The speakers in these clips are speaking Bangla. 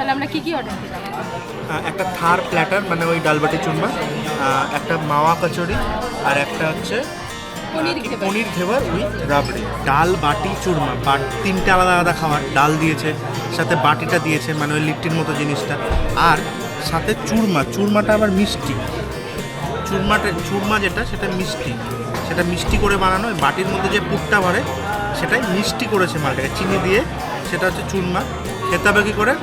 তাহলে আমরা কি কি অর্ডার দিলাম? একটা থার প্ল্যাটার মানে ওই ডালবাটি চুরমা, একটা মাওয়া কচুরি, আর একটা হচ্ছে পনির ঘেবার উইথ রাবড়ি। ডাল বাটি চুরমা, তিনটে আলাদা আলাদা খাবার, ডাল দিয়েছে, সাথে বাটিটা দিয়েছে মানে ওই লিট্টির মতো জিনিসটা, আর সাথে চুরমাটা আবার মিষ্টি। চুরমা যেটা সেটা মিষ্টি, সেটা মিষ্টি করে বানানো। ওই বাটির মধ্যে যে পুরটা ভরে সেটাই মিষ্টি করেছে মালটাকে চিনি দিয়ে, সেটা হচ্ছে চুরমা। খেতে হবে কী করে?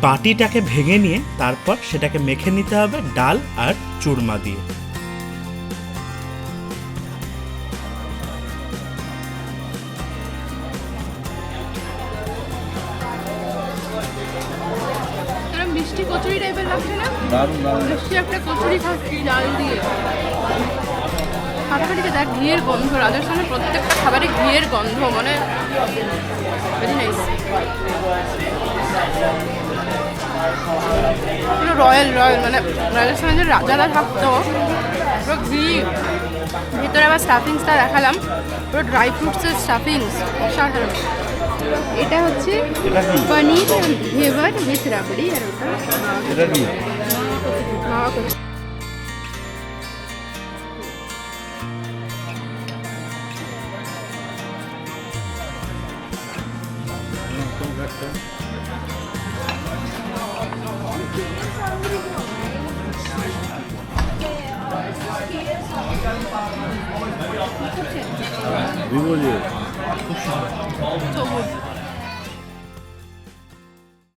বাটিটাকে ভেঙে নিয়ে তারপর সেটাকে মেখে নিতে হবে ডাল আর চুরমা দিয়ে। মিষ্টি কচুরি টাইপের লাগছে না? মিষ্টি একটা কচুরি খাচ্ছি ডাল দিয়ে। ফাটাফাটিতে দেখ ঘিয়ের গন্ধ, রাজস্থানের প্রত্যেকটা খাবারে ঘিয়ের গন্ধ, মানে ভেরি নাইস। পুরো রয়্যাল মানে রাজস্থানে যে রাজারা থাকতো পুরো ঘি, ভিতরে আবার স্টাফিংসটা দেখালাম, পুরো ড্রাই ফ্রুটসের স্টাফিংস, অসাধারণ। এটা হচ্ছে পনির ঘেভার উইথ রাবড়ি, আর ওটা মাওয়া কচুরি। বিভোজি সবুজ